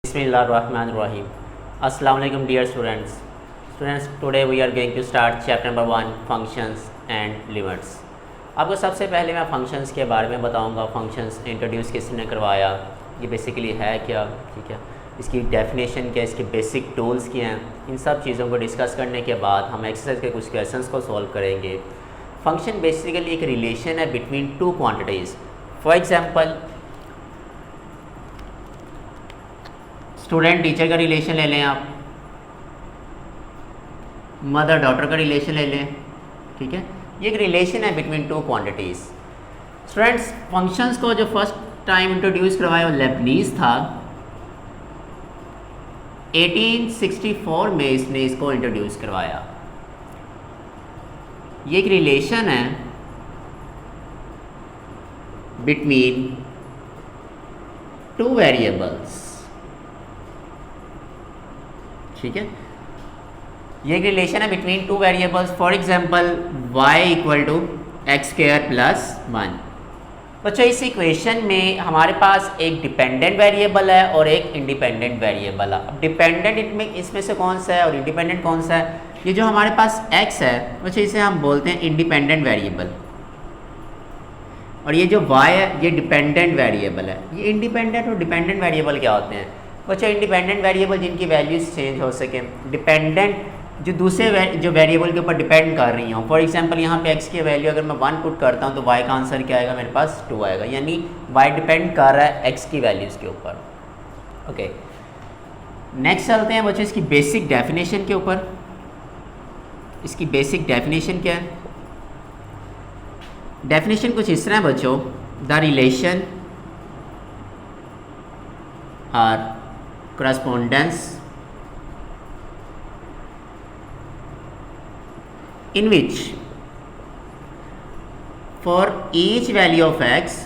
Bismillahirrahmanirrahim. Assalamu alaikum dear students. Today we are going to start chapter number 1 functions and limits. आपको सबसे पहले मैं functions के बारे में बताऊंगा. फंक्शंस इंट्रोड्यूस किसने करवाया, ये बेसिकली है क्या, ठीक है, इसकी डेफिनेशन क्या, इसके बेसिक टूल्स क्या हैं. इन सब चीज़ों को डिस्कस करने के बाद हम एक्सरसाइज के कुछ क्वेश्चंस को सॉल्व करेंगे. फंक्शन बेसिकली एक रिलेशन है between to quantities. For example student teacher का रिलेशन ले लें, आप मदर डॉटर का रिलेशन ले लें, ठीक है. ये एक रिलेशन है between to quantities. Students functions को जो फर्स्ट टाइम इंट्रोड्यूस करवाया वो लेबनीज था. 1864 में इसने इसको इंट्रोड्यूस करवाया. ये एक रिलेशन है बिटवीन टू वेरिएबल्स, ठीक है. ये एक रिलेशन है between two variables. For example y equal to X square plus 1. बच्चों इस इक्वेशन में हमारे पास एक डिपेंडेंट वेरिएबल है और एक इंडिपेंडेंट वेरिएबल है. अब डिपेंडेंट इसमें से कौन सा है और इंडिपेंडेंट कौन सा है? ये जो हमारे पास x है बच्चों इसे हम बोलते हैं इंडिपेंडेंट वेरिएबल, और ये जो y है ये डिपेंडेंट वेरिएबल है. ये इंडिपेंडेंट और डिपेंडेंट वेरिएबल क्या होते हैं बच्चों? इंडिपेंडेंट वेरिएबल जिनकी वैल्यूज चेंज हो सके, डिपेंडेंट जो दूसरे जो वेरिएबल के ऊपर डिपेंड कर रही हूँ. फॉर एग्जांपल यहाँ पे x की वैल्यू अगर मैं 1 पुट करता हूँ तो y का आंसर क्या आएगा? मेरे पास 2 आएगा. यानी y डिपेंड कर रहा है x की वैल्यूज़ के ऊपर. ओके, नेक्स्ट चलते हैं बच्चों इसकी बेसिक डेफिनेशन के ऊपर. इसकी बेसिक डेफिनेशन क्या है? डेफिनेशन कुछ इस तरह है बच्चों. The relation are correspondence in which for each value of x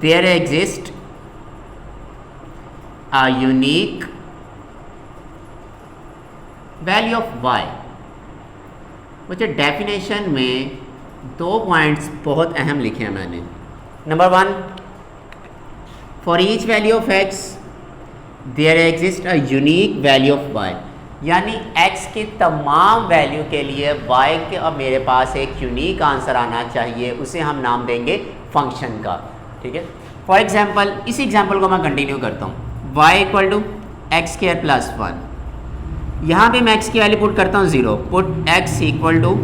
there exists a unique value of y. मुझे डेफिनेशन में 2 पॉइंट्स बहुत अहम लिखे हैं मैंने. Number 1, for each value of x there exist a unique value of y. यानी x की तमाम वैल्यू के लिए y के अब मेरे पास एक यूनिक आंसर आना चाहिए. उसे हम नाम देंगे फंक्शन का, ठीक है. फॉर एग्जांपल इस एग्जांपल को मैं कंटिन्यू करता हूँ. y equal to X square plus 1. यहाँ पे मैं x की वैल्यू पुट करता हूँ 0. Put x equal to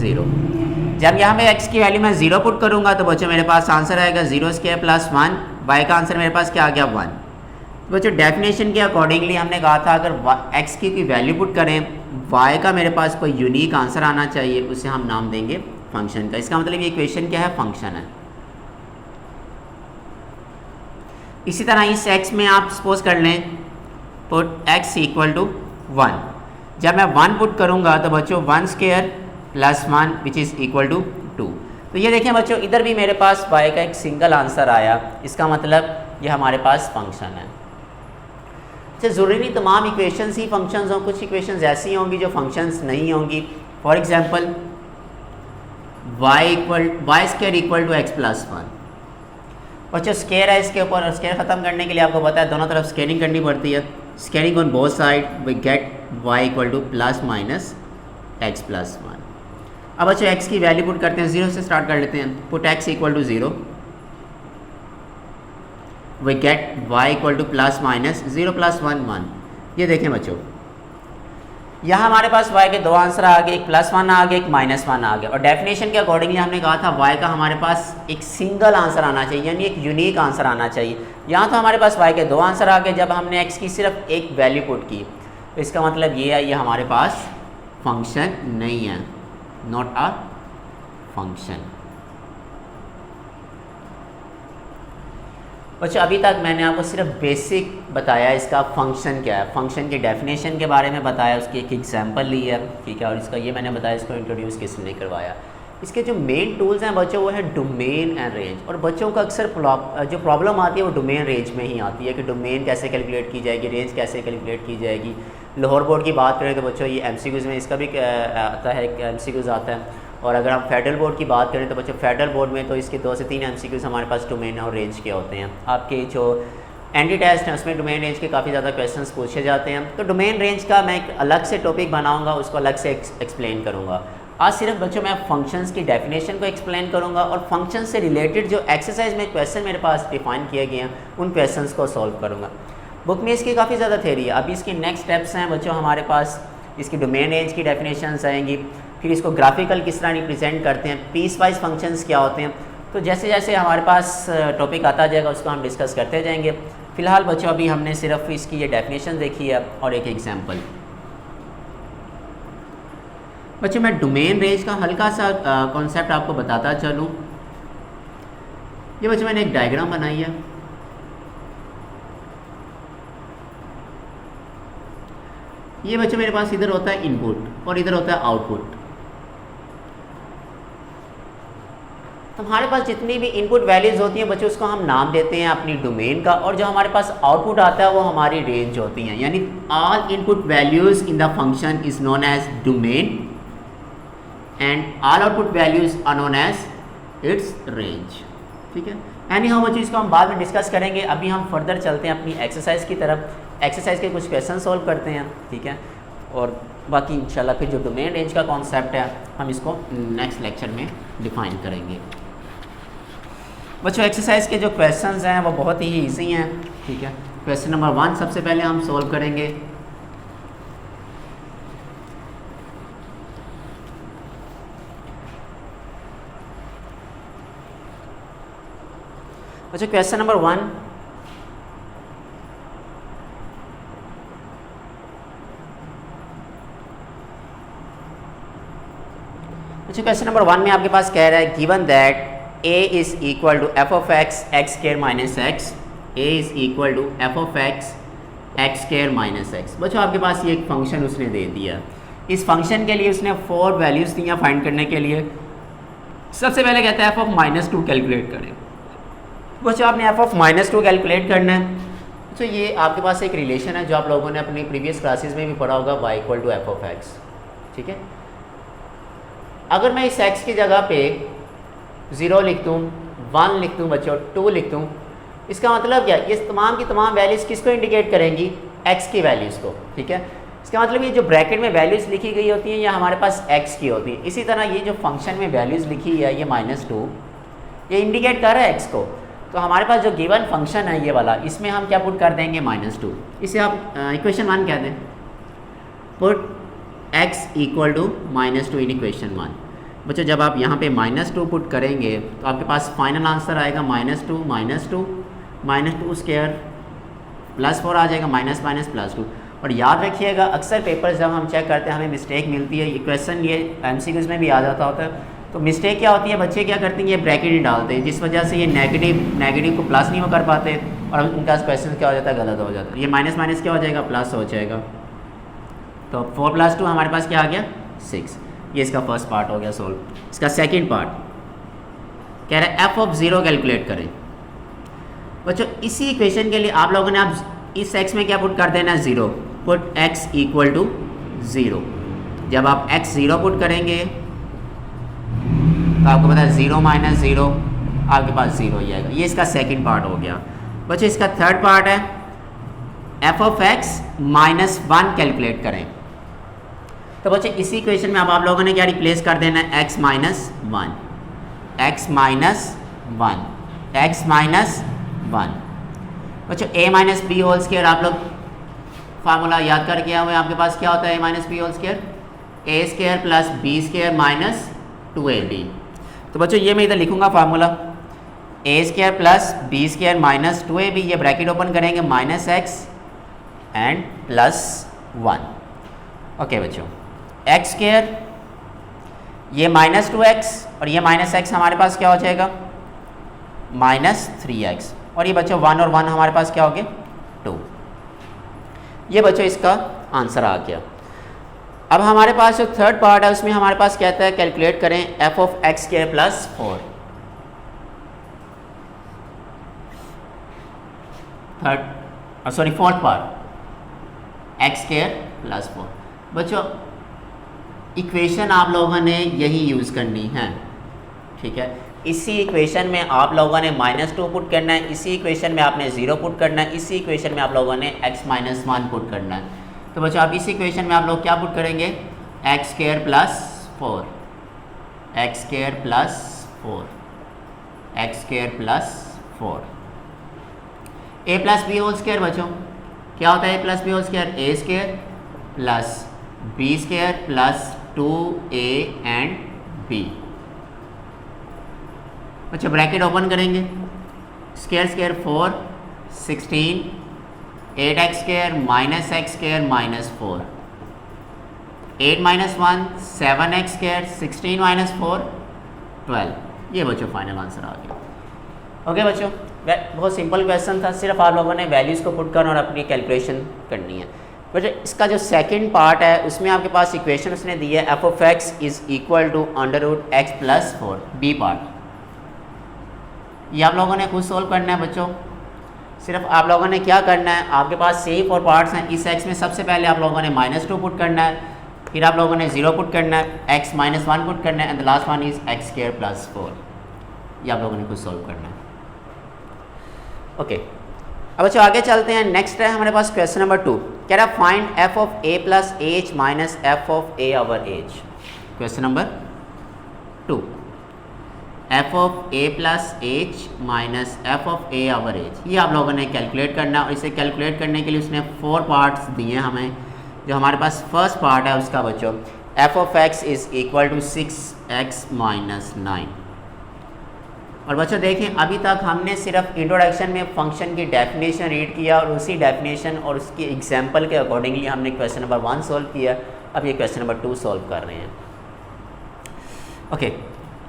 0. जब यहाँ पे x की वैल्यू मैं 0 पुट करूँगा तो बच्चों मेरे पास आंसर आएगा 0 स्क्वायर प्लस 1. y का आंसर मेरे पास क्या आ गया? 1. तो बच्चों डेफिनेशन के अकॉर्डिंगली हमने कहा था अगर x की कोई वैल्यू पुट करें, y का मेरे पास कोई यूनिक आंसर आना चाहिए, उसे हम नाम देंगे फंक्शन का. इसका मतलब ये इक्वेशन क्या है? फंक्शन है. इसी तरह इस x में आप सपोज कर लें पुट x इक्वल टू 1. जब मैं 1 पुट करूँगा तो बच्चों 1 square plus 1 which is equal to 2. तो ये देखें बच्चों इधर भी मेरे पास y का एक सिंगल आंसर आया. इसका मतलब ये हमारे पास फंक्शन है. अच्छा, ज़रूरी नहीं तमाम इक्वेशंस ही फंक्शंस हों. कुछ इक्वेशंस ऐसी होंगी जो फंक्शंस नहीं होंगी. For example y square equal to X plus 1. बच्चों स्क्वायर है इसके ऊपर, और स्क्वायर ख़त्म करने के लिए आपको पता है दोनों तरफ स्क्वायरिंग करनी पड़ती है. Squaring on both side we get y equal to plus minus X plus 1. अब अच्छा x की वैल्यू पुट करते हैं. 0 से स्टार्ट कर लेते हैं. Put x equal to 0. We get y equal to plus minus 0 plus 1 1. ये देखें बच्चों यहाँ हमारे पास y के 2 आंसर आ गए. एक प्लस 1 आ गया, एक माइनस 1 आ गया. और डेफिनेशन के अकॉर्डिंगली हमने कहा था y का हमारे पास एक सिंगल आंसर आना चाहिए, यानी एक यूनिक आंसर आना चाहिए. यहाँ तो हमारे पास y के 2 आंसर आ गए जब हमने x की सिर्फ एक वैल्यू पुट की. तो इसका मतलब ये है ये हमारे पास फंक्शन नहीं है, नॉट अ फंक्शन. अच्छा, अभी तक मैंने आपको सिर्फ बेसिक बताया इसका फंक्शन क्या है, फंक्शन की डेफिनेशन के बारे में बताया, उसकी एक एग्जांपल ली है, ठीक है, और इसका ये मैंने बताया इसको इंट्रोड्यूस किसने करवाया. इसके जो मेन टूल्स हैं बच्चों वो है डोमेन एंड रेंज. और बच्चों को अक्सर जो प्रॉब्लम आती है वो डोमेन रेंज में ही आती है कि डोमेन कैसे कैलकुलेट की जाएगी, रेंज कैसे कैलकुलेट की जाएगी. लाहौर बोर्ड की बात करें तो बच्चों ये एमसीक्यूज़ में इसका भी आता है, एमसीक्यूज़ आता है. और अगर हम फेडरल बोर्ड की बात करें तो बच्चों फेडरल बोर्ड में तो इसके 2 से 3 MCQs हमारे पास डोमेन और रेंज के होते हैं। आपके जो एंटी टेस्ट हैं उसमें डोमेन रेंज के काफ़ी ज़्यादा क्वेश्चंस पूछे जाते हैं। तो डोमेन रेंज का मैं एक अलग से टॉपिक बनाऊंगा, उसको अलग से एक्सप्लेन करूंगा। आज सिर्फ बच्चों मैं फंक्शंस की डेफिनेशन को एक्सप्लेन करूंगा और फंक्शन से रिलेटेड जो एक्सरसाइज में क्वेश्चन मेरे पास डिफाइन किए गए हैं उन क्वेश्चंस को सॉल्व करूँगा। बुक में इसकी काफ़ी ज़्यादा थ्योरी है। अभी इसकी नेक्स्ट स्टेप्स हैं बच्चों हमारे पास, इसकी डोमेन रेंज की डेफिनेशंस आएंगी, फिर इसको ग्राफिकल किस तरह रिप्रेजेंट करते हैं, पीस वाइज फंक्शंस क्या होते हैं। तो जैसे जैसे हमारे पास टॉपिक आता जाएगा उसको हम डिस्कस करते जाएंगे। फिलहाल बच्चों अभी हमने सिर्फ इसकी ये डेफिनेशन देखी है और एक एग्जांपल। बच्चों मैं डोमेन रेंज का हल्का सा कॉन्सेप्ट आपको बताता चलूँ। ये बच्चों मैंने एक डायग्राम बनाई है। ये बच्चों मेरे पास इधर होता है इनपुट और इधर होता है आउटपुट। तो हमारे पास जितनी भी इनपुट वैल्यूज़ होती हैं बच्चों उसको हम नाम देते हैं अपनी डोमेन का, और जो हमारे पास आउटपुट आता है वो हमारी रेंज होती हैं। यानी all input values in the function is known as domain and all output values are known as its range. ठीक है, एनी हाउ बच्चों इसको हम बाद में डिस्कस करेंगे। अभी हम फर्दर चलते हैं अपनी एक्सरसाइज की तरफ, एक्सरसाइज के कुछ क्वेश्चन सॉल्व करते हैं। ठीक है, और बाकी इंशाल्लाह फिर जो डोमेन रेंज का कॉन्सेप्ट है हम इसको नेक्स्ट लेक्चर में डिफाइन करेंगे। बच्चों एक्सरसाइज के जो क्वेश्चंस हैं वो बहुत ही इजी हैं। ठीक है, क्वेश्चन नंबर 1 सबसे पहले हम सॉल्व करेंगे। बच्चों क्वेश्चन नंबर 1, बच्चों क्वेश्चन नंबर 1 में आपके पास कह रहा है given that a is equal to f of x x square minus x, a is equal to f of x x square minus x। बच्चों आपके पास ये एक फंक्शन उसने दे दिया। इस फंक्शन के लिए उसने 4 वैल्यूज़ दी हैं फाइंड करने के लिए। सबसे पहले कहता है f of -2 कैलकुलेट करें। बच्चों आपने f of -2 कैलकुलेट करना है। तो ये आपके पास एक रिलेशन है जो आप लोगों ने अपनी प्रीवियस क्लासेस में भी पढ़ा होगा, y equal to f of x। ठीक है, अगर मैं इस x की जगह पे 0 लिख दूँ, 1 लिख दूँ बच्चों, 2 लिख दूँ, इसका मतलब क्या, ये तमाम की तमाम वैल्यूज़ किसको इंडिकेट करेंगी, x की वैल्यूज़ को। ठीक है, इसका मतलब ये जो ब्रैकेट में वैल्यूज़ लिखी गई होती हैं ये हमारे पास x की होती हैं। इसी तरह ये जो फंक्शन में वैल्यूज़ लिखी है ये -2, ये इंडिकेट कर रहा है x को। तो हमारे पास जो गिवन फंक्शन है ये वाला, इसमें हम क्या पुट कर देंगे, -2। इसे आप इक्वेशन 1 कह दें। Put x equal to -2 in equation 1। बच्चों जब आप यहाँ पे -2 पुट करेंगे तो आपके पास फाइनल आंसर आएगा -2 स्क्वायर +4 आ जाएगा, -2। और याद रखिएगा अक्सर पेपर्स जब हम चेक करते हैं हमें मिस्टेक मिलती है। ये क्वेश्चन ये MCQs में भी आ जाता होता है। तो मिस्टेक क्या होती है, बच्चे क्या करते हैं, ये ब्रैकेट ही डालते हैं, जिस वजह से ये नेगेटिव को प्लस नहीं वो कर पाते और उनका क्वेश्चन क्या हो जाता है, गलत हो जाता है। ये माइनस क्या हो जाएगा, प्लस हो जाएगा। तो 4 + 2 हमारे पास क्या आ गया, 6। ये इसका फर्स्ट पार्ट हो गया सॉल्व। इसका सेकंड पार्ट कह रहा है f of 0 कैलकुलेट करें। बच्चों इसी इक्वेशन के लिए आप लोगों ने आप इस x में क्या पुट कर देना है, 0। Put x equal to 0। जब आप x 0 पुट करेंगे तो आपको पता है 0 - 0 आपके पास 0 ही आएगा। ये इसका सेकंड पार्ट हो गया। बच्चों इसका थर्ड पार्ट है f of x -1 कैलकुलेट करें। तो बच्चे इसी इक्वेशन में अब आप लोगों ने क्या रिप्लेस कर देना है, x - 1, x - 1, x - 1। बच्चों a - b होल स्क्वायर आप लोग फार्मूला याद करके आए हुए, आपके पास क्या होता है a - b whole square, a square plus b square minus 2ab। तो बच्चों ये मैं इधर लिखूंगा formula, a square plus b square minus 2ab, ये ब्रैकेट ओपन करेंगे, -x एंड +1। ओके बच्चों, x स्क्वायर ये -2x और ये -x हमारे पास क्या हो जाएगा, -3x। और ये बच्चों 1 और 1 हमारे पास क्या हो गया, 2। ये बच्चों इसका आंसर आ गया। अब हमारे पास जो थर्ड पार्ट है उसमें हमारे पास कहता है कैलकुलेट करें f of x square plus 4। Fourth part x square plus 4। बच्चों इक्वेशन आप लोगों ने यही यूज़ करनी है, ठीक है। इसी इक्वेशन में आप लोगों ने -2 पुट करना है, इसी इक्वेशन में आपने 0 पुट करना है, इसी इक्वेशन में आप लोगों ने x-1 पुट करना है। तो बच्चों आप इसी इक्वेशन में आप लोग क्या पुट करेंगे, x² + 4, x² + 4, x² + 4, a + b whole square. बच्चों क्या होता है a + b whole square, a² + b² + 2a and b। अच्छा ब्रैकेट ओपन करेंगे, square square 4 16, 8x² - x² - 4, 8 - 1 7x², 16 - 4 12। ये बच्चों फाइनल आंसर आ गया। ओके बच्चों, बहुत सिंपल क्वेश्चन था, सिर्फ आप लोगों ने वैल्यूज़ को पुट करना और अपनी कैलकुलेशन करनी है। बच्चों इसका जो सेकंड पार्ट है उसमें आपके पास इक्वेशन उसने दी है f(x) = √x + 4, बी पार्ट। ये आप लोगों ने खुद सोल्व करना है बच्चों। सिर्फ आप लोगों ने क्या करना है, आपके पास सेम 4 पार्ट्स हैं। इस x में सबसे पहले आप लोगों ने -2 पुट करना है, फिर आप लोगों ने 0 पुट करना है, x-1 पुट करना है, and the last one is x² + 4। ये आप लोगों ने खुद सोल्व करना है। ओके अब बच्चों आगे चलते हैं। नेक्स्ट है हमारे पास क्वेश्चन नंबर 2, कह रहा है find f(a + h - f(a/h)। Question number 2, f(a + h - f(a/h)। ये आप लोगों ने कैलकुलेट करना है और इसे कैलकुलेट करने के लिए उसने 4 पार्ट्स दिए हैं हमें। जो हमारे पास फर्स्ट पार्ट है उसका बच्चों f(x) = 6x - 9। और बच्चों देखें अभी तक हमने सिर्फ इंट्रोडक्शन में फंक्शन की डेफिनेशन रीड किया और उसी डेफिनेशन और उसकी एग्जांपल के अकॉर्डिंगली हमने क्वेश्चन नंबर 1 सॉल्व किया। अब ये क्वेश्चन नंबर 2 सॉल्व कर रहे हैं। ओके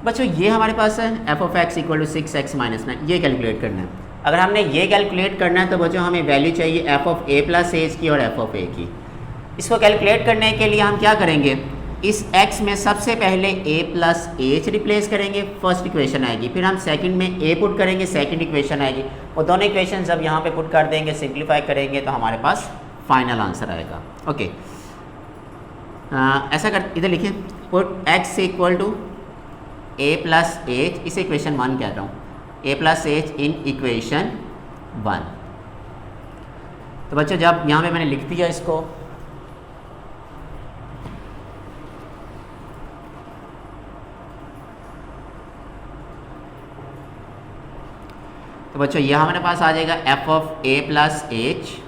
बच्चों ये हमारे पास है f(x) = 6x - 9, ये कैलकुलेट करना है। अगर हमने ये कैलकुलेट करना है तो बच्चों हमें वैल्यू चाहिए f(a + h) की और f(a) की। इसको कैलकुलेट करने के लिए हम क्या करेंगे, इस x में सबसे पहले a + h रिप्लेस करेंगे, फर्स्ट इक्वेशन आएगी। फिर हम सेकंड में a पुट करेंगे, सेकंड इक्वेशन आएगी। वो दोनों इक्वेशन जब यहाँ पे पुट कर देंगे, सिंप्लीफाई करेंगे तो हमारे पास फाइनल आंसर आएगा। ओके ऐसा कर इधर लिखें, पुट x = a + h, इसे इक्वेशन 1 कह रहा हूँ, a + h इन इक्वेशन 1। तो बच्चों जब यहाँ पे मैंने लिख दिया इसको, तो बच्चों यह हमारे पास आ जाएगा f(a + h)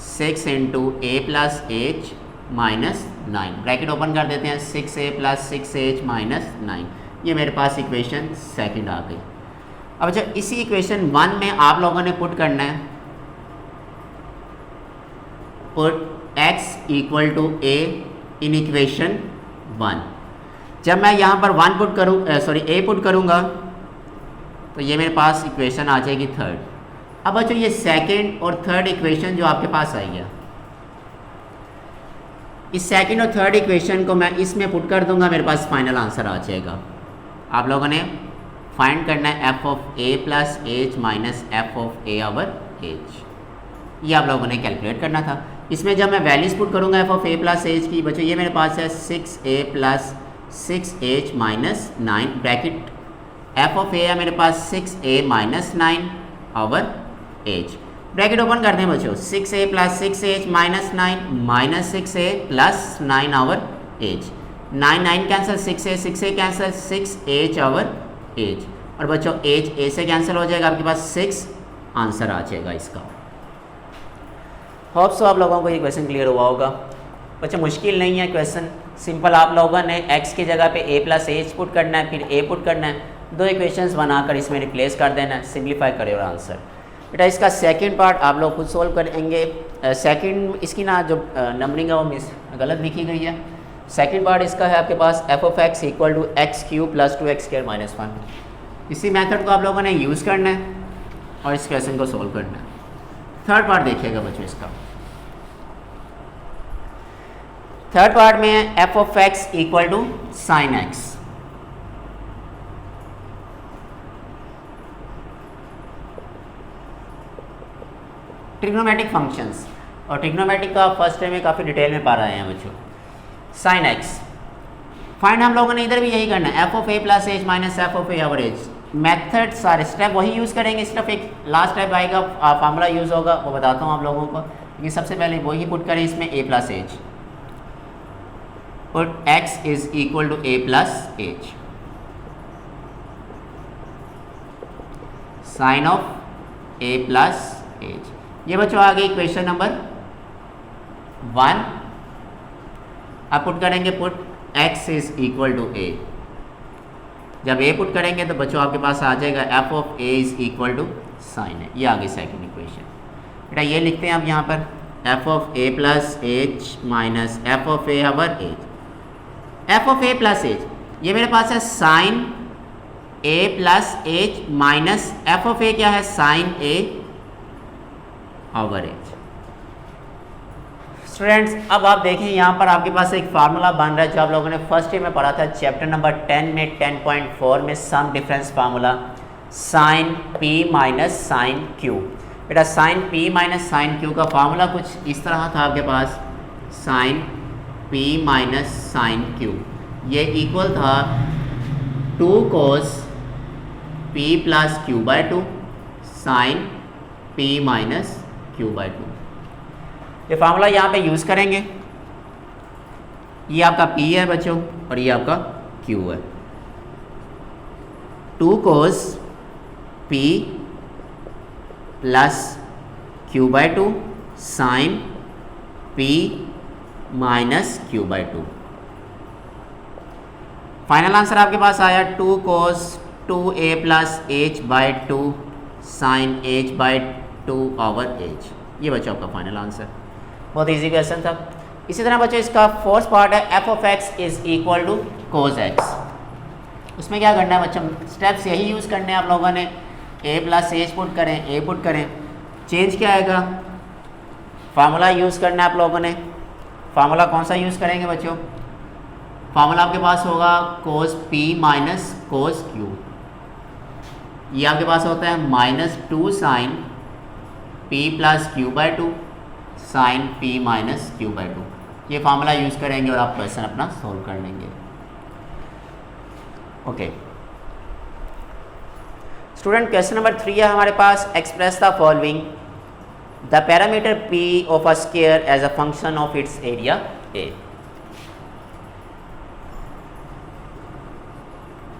6 × a + h - 9। Bracket open कर देते हैं, 6a + 6h - 9। ये मेरे पास इक्वेशन सेकंड आ गई। अब अच्छा इसी इक्वेशन 1 में आप लोगों ने पुट करना है, put x = a in equation 1। जब मैं यहाँ पर 1 पुट करूँ a पुट करूँगा तो ये मेरे पास इक्वेशन आ जाएगी थर्ड। अब बच्चों ये सेकंड और थर्ड इक्वेशन जो आपके पास आई है, इस सेकंड और थर्ड इक्वेशन को मैं इसमें पुट कर दूंगा, मेरे पास फाइनल आंसर आ जाएगा। आप लोगों ने फाइंड करना है f(a + h - f(a/h)। ये आप लोगों ने कैलकुलेट करना था। इसमें जब मैं वैल्यूज पुट करूंगा f(a + h) की, बच्चों ये मेरे पास है 6a + 6h - 9, ब्रैकेट f(a) है मेरे पास 6a - 9/h। ब्रैकेट ओपन करते हैं बच्चों, 6a + 6h - 9 - 6a + 9/h। 9 cancel, 6a cancel, 6h/h। और बच्चों h a से कैंसिल हो जाएगा, आपके पास 6 आंसर आ जाएगा इसका। होप सो आप लोगों को ये क्वेश्चन क्लियर हुआ होगा। बच्चों मुश्किल नहीं है क्वेश्चन, सिंपल आप लोगों ने x की जगह पे a + h पुट करना है, फिर a पुट करना है, 2 इक्वेशंस बनाकर इसमें रिप्लेस कर देना है, सिंप्लीफाई करें और आंसर। बेटा इसका सेकंड पार्ट आप लोग खुद सोल्व करेंगे। सेकंड इसकी ना जो नंबरिंग है वो गलत लिखी गई है। सेकंड पार्ट इसका है आपके पास f(x) = x³ + 2x² - 1। इसी मेथड को आप लोगों ने यूज़ करना है और इस क्वेश्चन को सोल्व करना है। थर्ड पार्ट देखिएगा बच्चों इसका। थर्ड पार्ट में है f(x) = sin x। Trigonometric functions, और ट्रिग्नोमेट्रिक का फर्स्ट टाइम में काफ़ी डिटेल में पढ़ रहे हैं बच्चों। sin x फाइंड हम लोगों ने इधर भी यही करना है, F of a plus h minus f of a over H. Method सारे स्टेप वही यूज़ करेंगे, सिर्फ एक लास्ट स्टेप आएगा फार्मूला यूज़ होगा, वो बताता हूँ आप लोगों को। लेकिन सबसे पहले वही पुट करें इसमें a plus h, put x is equal to a plus h, sine of a plus h. ये बच्चों आ गई इक्वेशन नंबर 1। अब पुट करेंगे, put x is equal to a. जब a पुट करेंगे तो बच्चों आपके पास आ जाएगा f of a is equal to sine है। ये आ गई सेकेंड इक्वेशन। बेटा ये लिखते हैं आप यहाँ पर f of a plus h minus f of a over h. F of a plus h ये मेरे पास है sine a plus h minus f of a क्या है, sine a over h. Students अब आप देखें यहाँ पर आपके पास एक फार्मूला बन रहा है जो आप लोगों ने फर्स्ट ईयर में पढ़ा था चैप्टर नंबर 10 में 10.4 में sum difference formula, sine p minus sine q। बेटा sine p minus sine q का फार्मूला कुछ इस तरह था आपके पास, sine p minus sine q ये इक्वल था 2 cos p plus q by 2 sine p minus q by 2। ये फार्मूला यहाँ पे यूज़ करेंगे। ये आपका P है बच्चों और ये आपका Q है। 2 cos P plus Q by 2 sine P minus Q by 2। Final answer आपके पास आया 2 cos 2a plus h by 2 sine h by 2 over h। ये बच्चों आपका फाइनल आंसर। बहुत इजी क्वेश्चन था। इसी तरह बच्चों इसका फोर्थ पार्ट है F of X is equal to cos X. उसमें क्या करना है बच्चों, स्टेप्स यही यूज़ करने हैं आप लोगों ने, ए प्लस एच पुट करें, ए पुट करें। चेंज क्या आएगा, फार्मूला यूज़ करना है आप लोगों ने। फार्मूला कौन सा यूज़ करेंगे बच्चों, फार्मूला आपके पास होगा cos P minus cos Q. ये आपके पास होता है minus 2 sine P plus Q by 2 sine p minus Q by 2। ये फार्मूला यूज़ करेंगे और आप क्वेश्चन अपना सॉल्व कर लेंगे। ओके स्टूडेंट, क्वेश्चन नंबर 3 है हमारे पास, express the following the parameter p of a square as a function of its area a।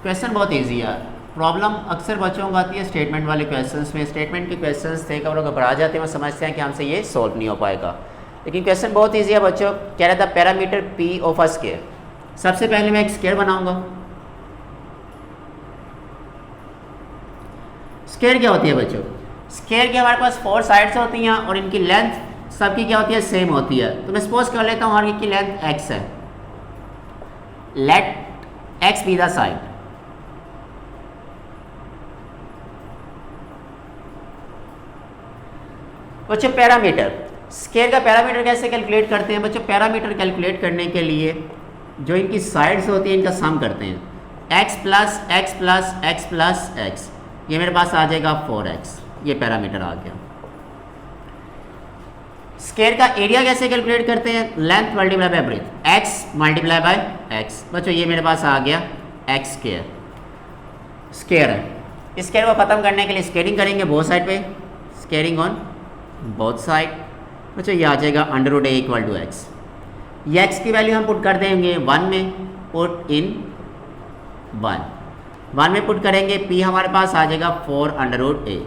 Question बहुत ईजी है। प्रॉब्लम अक्सर बच्चों को आती है स्टेटमेंट वाले क्वेश्चंस में। स्टेटमेंट के क्वेश्चंस थे कब लोग घबरा जाते हैं, वो समझते हैं कि हमसे ये सॉल्व नहीं हो पाएगा, लेकिन क्वेश्चन बहुत इजी है बच्चों। कह रहा था parameter p of a square. सबसे पहले मैं एक स्क्वायर बनाऊंगा। स्क्वायर क्या होती है बच्चों, स्क्वायर की हमारे पास 4 साइड्स होती हैं और इनकी लेंथ सबकी क्या होती है, सेम होती है। तो मैं सपोज कर लेता हूँ हर एक की लेंथ x है। Let x be the side. बच्चों पैरामीटर, स्क्वायर का पैरामीटर कैसे कैलकुलेट करते हैं बच्चों, पैरामीटर कैलकुलेट करने के लिए जो इनकी साइड्स होती हैं इनका सम करते हैं। x plus x plus x plus x, ये मेरे पास आ जाएगा 4x। ये पैरामीटर आ गया। स्क्वायर का एरिया कैसे कैलकुलेट करते हैं, length multiply by breath, x multiply by x। बच्चों ये मेरे पास आ गया x स्क्वायर। स्क्वायर है, इस स्क्वायर को ख़त्म करने के लिए स्क्वायरिंग करेंगे बोथ साइड पे, स्क्वायरिंग ऑन बोथ साइड। बच्चों ये आ जाएगा under root A equal to X. ये एक्स की वैल्यू हम पुट कर देंगे 1 में, पुट इन 1 में पुट करेंगे, p हमारे पास आ जाएगा 4 अंडर रूट ए।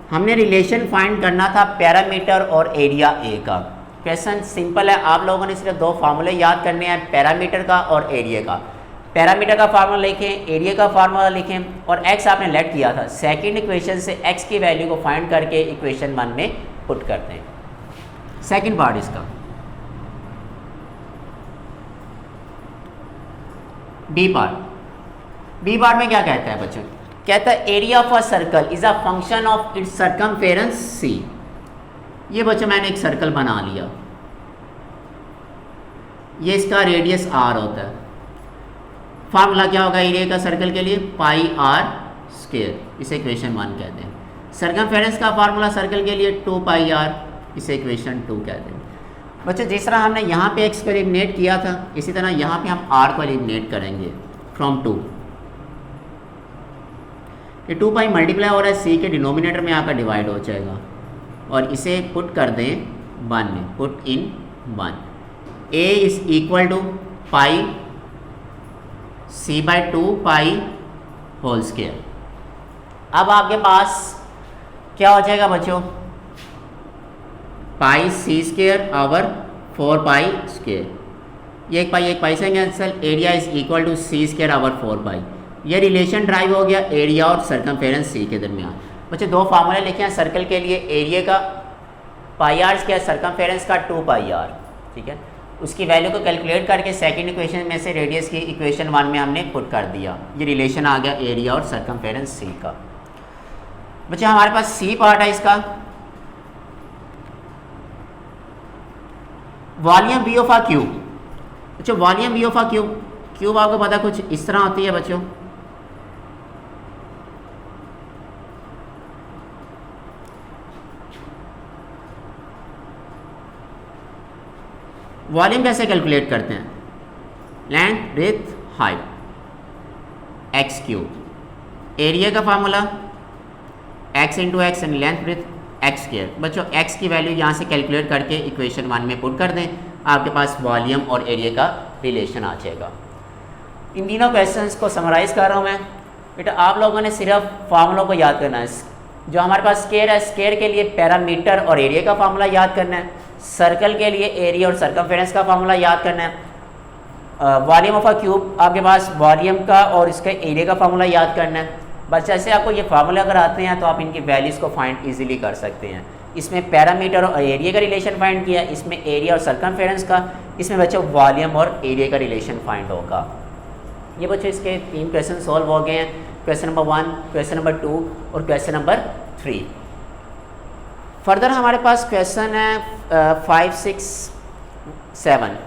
हमने रिलेशन फाइंड करना था पैरामीटर और एरिया ए का। क्वेश्चन सिंपल है, आप लोगों ने सिर्फ 2 फार्मूले याद करने हैं, पैरामीटर का और एरिया का। पैरामीटर का फार्मूला लिखें, एरिया का फार्मूला लिखें और x आपने लेट किया था। सेकंड इक्वेशन से x की वैल्यू को फाइंड करके इक्वेशन 1 में पुट करते हैं। सेकंड पार्ट इसका बी पार्ट में क्या कहता है बच्चों, कहता है area of a circle is a function of it's circumference c। ये बच्चों मैंने एक सर्कल बना लिया, ये इसका रेडियस r होता है। फार्मूला क्या होगा एरिया का सर्कल के लिए, पाई r स्क्वायर, इसे इक्वेशन 1 कहते हैं। सर्कमफेरेंस का फार्मूला सर्कल के लिए 2 पाई r, इसे इक्वेशन 2 कहते हैं। बच्चों जिस तरह हमने यहाँ पे x को एलिमिनेट किया था, इसी तरह यहाँ पे हम r को एलिमिनेट करेंगे फ्रॉम 2। ये 2 पाई मल्टीप्लाई हो रहा है c के डिनोमिनेटर में आकर डिवाइड हो जाएगा, और इसे पुट कर दें 1 में, put in 1। a is equal to pi c/2 pi whole square. अब आपके पास क्या हो जाएगा बच्चों, pi C square over 4 pi square. ये एक पाई से cancel, area is equal to C square over 4 pi. ये रिलेशन ड्राइव हो गया एरिया और सर्कमफेरेंस सी के दरमियान। बच्चों 2 फार्मूले लिखे हैं सर्कल के लिए, एरिया का पाई आर स्क्वायर, सर्कमफेरेंस का 2 पाई आर, ठीक है। उसकी वैल्यू को कैलकुलेट करके सेकंड इक्वेशन में से रेडियस की इक्वेशन 1 में हमने पुट कर दिया। ये रिलेशन आ गया एरिया और सर्कमफेरेंस सी का। बच्चों हमारे पास सी पार्ट है इसका, volume V of a cube. बच्चों volume V of a cube, cube आपको पता कुछ इस तरह होती है बच्चों। वॉल्यूम कैसे कैलकुलेट करते हैं, length breadth height x cube. Area का formula x into x and length breadth x square. बच्चों एक्स की वैल्यू यहाँ से कैलकुलेट करके इक्वेशन 1 में पुट कर दें, आपके पास वॉल्यूम और एरिया का रिलेशन आ जाएगा। इन तीनों क्वेश्चंस को समराइज़ कर रहा हूँ मैं। बेटा आप लोगों ने सिर्फ फार्मूलों को याद करना है। जो हमारे पास स्क्वायर है, स्क्वायर के लिए पैरामीटर और एरिया का फार्मूला याद करना है। सर्कल के लिए एरिया और सर्कमफेरेंस का फार्मूला याद करना है। वॉल्यूम ऑफ अ क्यूब आपके पास वॉल्यूम का और इसके एरिया का फार्मूला याद करना है। बस ऐसे आपको ये फार्मूला अगर आते हैं तो आप इनकी वैल्यूज़ को फाइंड इजीली कर सकते हैं। इसमें पैरामीटर और एरिया का रिलेशन फाइंड किया, इसमें एरिया और सर्कमफेरेंस का, इसमें बच्चों वॉल्यूम और एरिया का रिलेशन फाइंड होगा। ये बच्चों इसके 3 क्वेश्चन सॉल्व हो गए हैं, क्वेश्चन नंबर 1, क्वेश्चन नंबर 2 और क्वेश्चन नंबर 3। फर्दर हमारे पास क्वेश्चन है 5, 6, 7,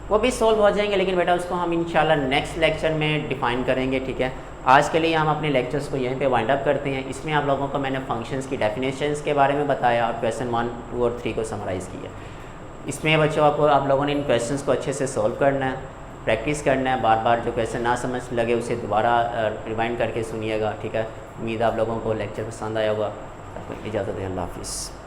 वो भी सॉल्व हो जाएंगे, लेकिन बेटा उसको हम इंशाल्लाह नेक्स्ट लेक्चर में डिफाइन करेंगे, ठीक है। आज के लिए हम अपने लेक्चर्स को यहीं पे वाइंड अप करते हैं। इसमें आप लोगों को मैंने फंक्शंस की डेफिनेशंस के बारे में बताया और क्वेश्चन 1, 2 और 3 को समराइज़ किया। इसमें बच्चों आप लोगों ने इन क्वेश्चंस को अच्छे से सॉल्व करना है, प्रैक्टिस करना है। बार बार जो क्वेश्चन ना समझ लगे उसे दोबारा रिवाइंड करके सुनिएगा, ठीक है। उम्मीद आप लोगों को लेक्चर पसंद आया होगा। आपको इजाज़त है, अल्लाह हाफिज़।